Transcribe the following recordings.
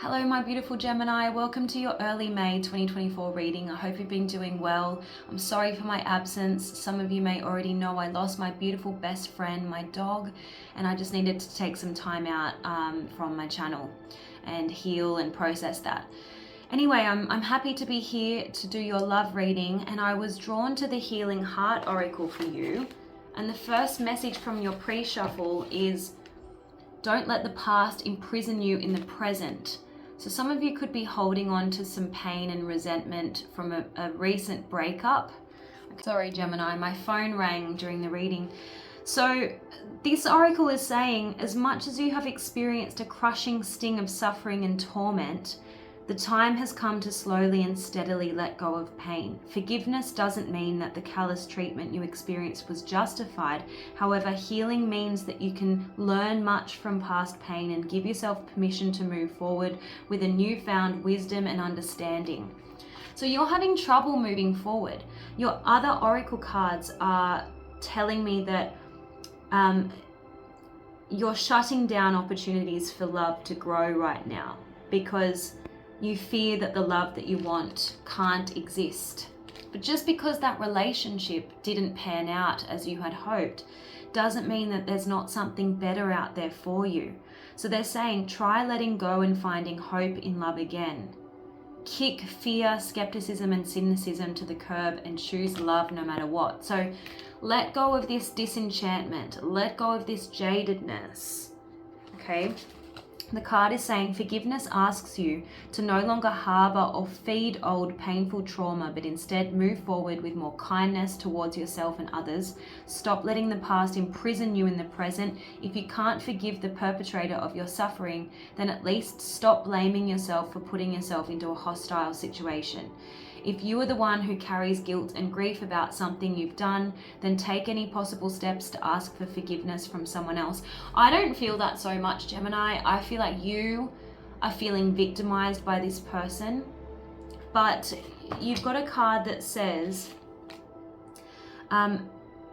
Hello, my beautiful Gemini. Welcome to your early May 2024 reading. I hope you've been doing well. I'm sorry for my absence. Some of you may already know I lost my beautiful best friend, my dog, and I just needed to take some time out from my channel and heal and process that. Anyway, I'm happy to be here to do your love reading, and I was drawn to the Healing Heart Oracle for you. And the first message from your pre-shuffle is, don't let the past imprison you in the present. So some of you could be holding on to some pain and resentment from a recent breakup. Sorry, Gemini, my phone rang during the reading. So this oracle is saying, as much as you have experienced a crushing sting of suffering and torment, the time has come to slowly and steadily let go of pain. Forgiveness doesn't mean that the callous treatment you experienced was justified. However, healing means that you can learn much from past pain and give yourself permission to move forward with a newfound wisdom and understanding. So you're having trouble moving forward. Your other oracle cards are telling me that you're shutting down opportunities for love to grow right now because you fear that the love that you want can't exist. But just because that relationship didn't pan out as you had hoped doesn't mean that there's not something better out there for you. So they're saying, try letting go and finding hope in love again. Kick fear, skepticism, and cynicism to the curb and choose love no matter what. So let go of this disenchantment. Let go of this jadedness. Okay? The card is saying forgiveness asks you to no longer harbor or feed old painful trauma, but instead move forward with more kindness towards yourself and others. Stop letting the past imprison you in the present. If you can't forgive the perpetrator of your suffering, then at least stop blaming yourself for putting yourself into a hostile situation. If you are the one who carries guilt and grief about something you've done, then take any possible steps to ask for forgiveness from someone else. I don't feel that so much, Gemini. I feel like you are feeling victimized by this person, but you've got a card that says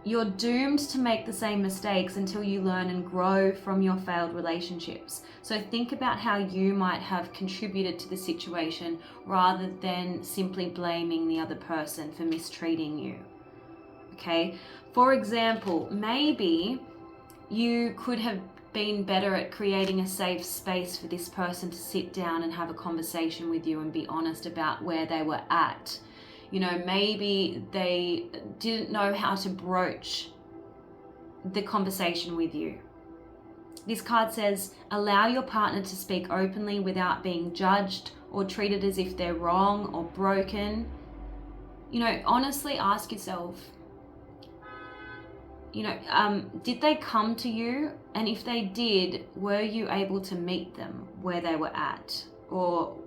you're doomed to make the same mistakes until you learn and grow from your failed relationships. So think about how you might have contributed to the situation rather than simply blaming the other person for mistreating you. Okay? For example, maybe you could have been better at creating a safe space for this person to sit down and have a conversation with you and be honest about where they were at. You know, maybe they didn't know how to broach the conversation with you. This card says, allow your partner to speak openly without being judged or treated as if they're wrong or broken. You know, honestly ask yourself, did they come to you? And if they did, were you able to meet them where they were at? Or,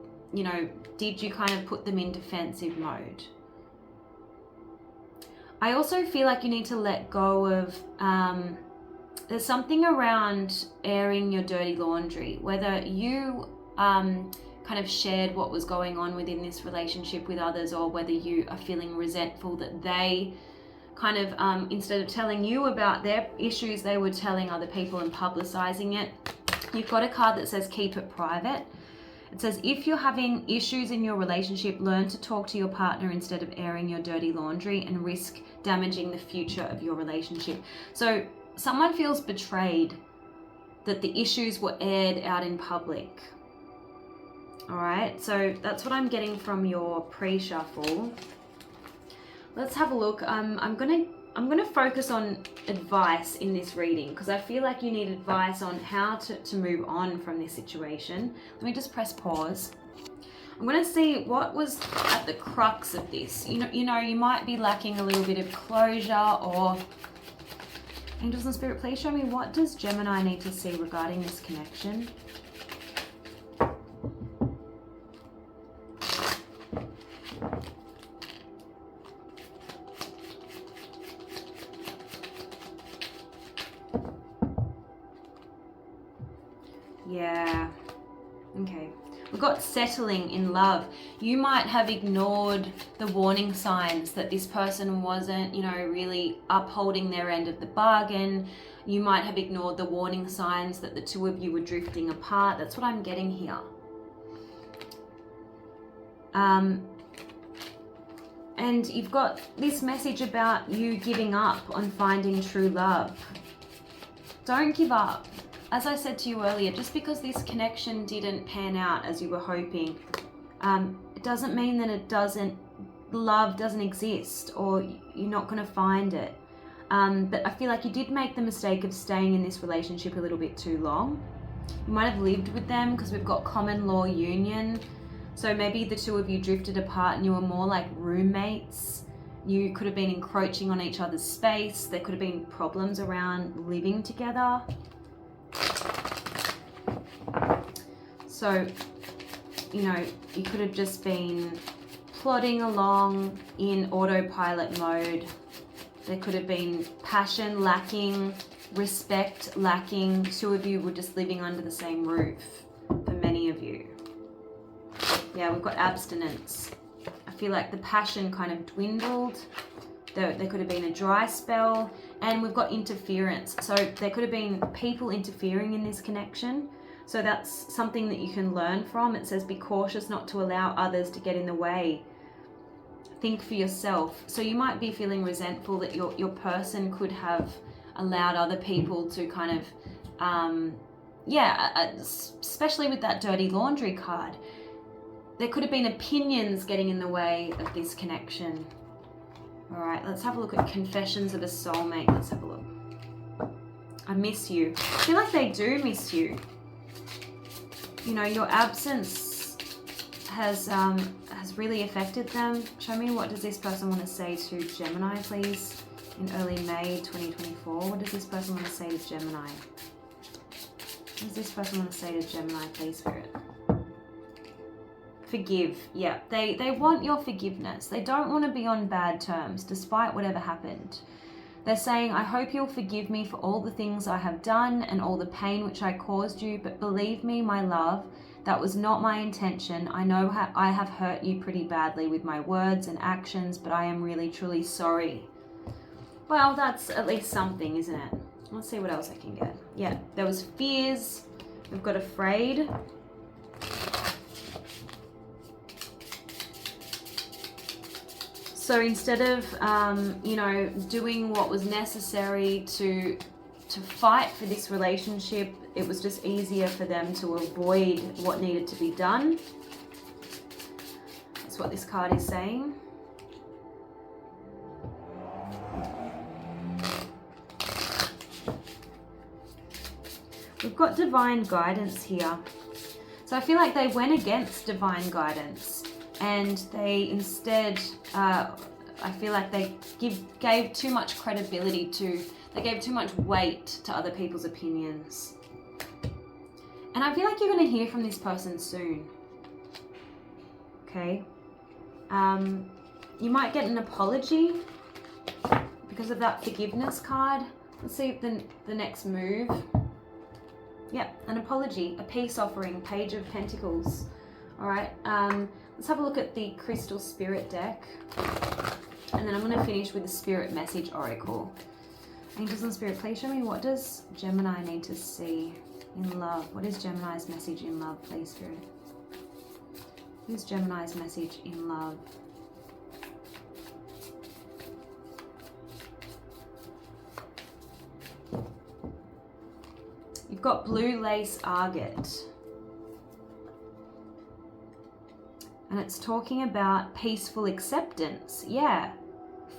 did you kind of put them in defensive mode? I also feel like you need to let go of, there's something around airing your dirty laundry, whether you kind of shared what was going on within this relationship with others, or whether you are feeling resentful that they kind of, instead of telling you about their issues, they were telling other people and publicizing it. You've got a card that says keep it private. It says, if you're having issues in your relationship, learn to talk to your partner instead of airing your dirty laundry and risk damaging the future of your relationship. So someone feels betrayed that the issues were aired out in public. All right, so that's what I'm getting from your pre-shuffle. Let's have a look. I'm gonna focus on advice in this reading because I feel like you need advice on how to move on from this situation. Let me just press pause. I'm gonna see what was at the crux of this. You might be lacking a little bit of closure, or angels and spirit, please show me, what does Gemini need to see regarding this connection? Yeah, okay. We've got settling in love. You might have ignored the warning signs that this person wasn't, really upholding their end of the bargain. You might have ignored the warning signs that the two of you were drifting apart. That's what I'm getting here. And you've got this message about you giving up on finding true love. Don't give up. As I said to you earlier, just because this connection didn't pan out as you were hoping, it doesn't mean that love doesn't exist, or you're not going to find it. But I feel like you did make the mistake of staying in this relationship a little bit too long. You might have lived with them, because we've got common law union. So maybe the two of you drifted apart and you were more like roommates. You could have been encroaching on each other's space. There could have been problems around living together. So, you could have just been plodding along in autopilot mode. There could have been passion lacking, respect lacking. Two of you were just living under the same roof, for many of you. Yeah, we've got abstinence. I feel like the passion kind of dwindled. There could have been a dry spell, and we've got interference. So there could have been people interfering in this connection. So that's something that you can learn from. It says, be cautious not to allow others to get in the way. Think for yourself. So you might be feeling resentful that your person could have allowed other people to kind of, especially with that dirty laundry card. There could have been opinions getting in the way of this connection. All right, let's have a look at Confessions of a Soulmate. Let's have a look. I miss you. I feel like they do miss you. Your absence has really affected them. Show me, what does this person want to say to Gemini, please? In early May 2024, what does this person want to say to Gemini? What does this person want to say to Gemini, please, Spirit? Forgive. Yeah, they want your forgiveness. They don't want to be on bad terms despite whatever happened. They're saying, I hope you'll forgive me for all the things I have done and all the pain which I caused you, but believe me, my love, that was not my intention. I know I have hurt you pretty badly with my words and actions, but I am really, truly sorry. Well, that's at least something, isn't it? Let's see what else I can get. Yeah, there was fears. We've got afraid. So instead of, doing what was necessary to fight for this relationship, it was just easier for them to avoid what needed to be done. That's what this card is saying. We've got divine guidance here. So I feel like they went against divine guidance. And they instead, I feel like they gave too much credibility they gave too much weight to other people's opinions. And I feel like you're going to hear from this person soon. Okay? You might get an apology because of that forgiveness card. Let's see the next move. Yep, an apology, a peace offering, Page of Pentacles. All right. Let's have a look at the Crystal Spirit deck. And then I'm going to finish with the Spirit Message Oracle. Angels and Spirit, please show me, what does Gemini need to see in love? What is Gemini's message in love, please, Spirit? What is Gemini's message in love? You've got Blue Lace Agate. And it's talking about peaceful acceptance. Yeah.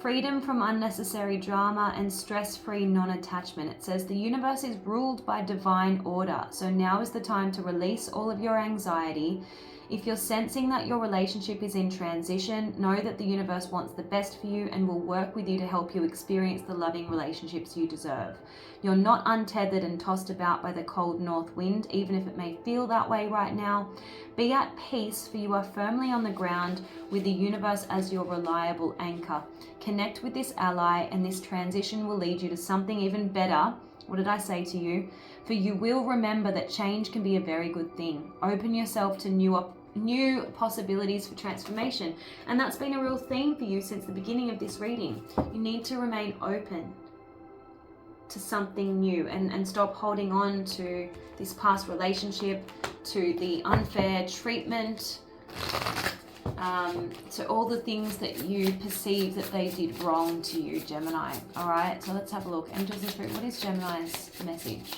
Freedom from unnecessary drama and stress-free non-attachment. It says the universe is ruled by divine order. So now is the time to release all of your anxiety. If you're sensing that your relationship is in transition, know that the universe wants the best for you and will work with you to help you experience the loving relationships you deserve. You're not untethered and tossed about by the cold north wind, even if it may feel that way right now. Be at peace, for you are firmly on the ground with the universe as your reliable anchor. Connect with this ally, and this transition will lead you to something even better. What did I say to you? For you will remember that change can be a very good thing. Open yourself to new possibilities for transformation. And that's been a real theme for you since the beginning of this reading. You need to remain open to something new and stop holding on to this past relationship, to the unfair treatment. So all the things that you perceive that they did wrong to you, Gemini. All right, so let's have a look. Angels and Spirit, what is Gemini's message?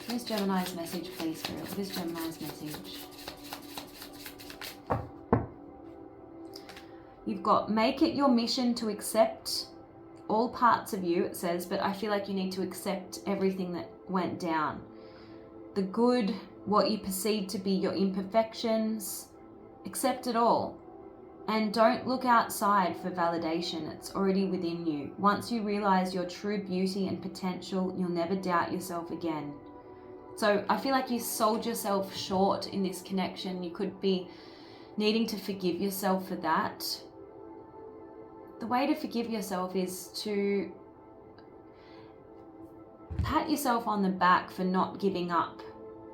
What is Gemini's message, please, Spirit? What is Gemini's message? You've got, make it your mission to accept all parts of you, it says, but I feel like you need to accept everything that went down. The good, what you perceive to be your imperfections, accept it all. And don't look outside for validation. It's already within you. Once you realize your true beauty and potential, you'll never doubt yourself again. So I feel like you sold yourself short in this connection. You could be needing to forgive yourself for that. The way to forgive yourself is to pat yourself on the back for not giving up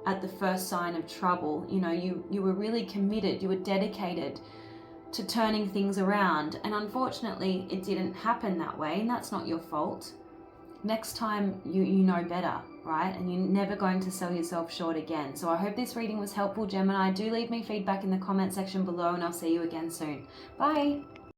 at the first sign of trouble. You know, you were really committed, you were dedicated to turning things around, and unfortunately it didn't happen that way, and that's not your fault. Next time you know better, right? And you're never going to sell yourself short again. So I hope this reading was helpful, Gemini. Do leave me feedback in the comment section below, and I'll see you again soon. Bye.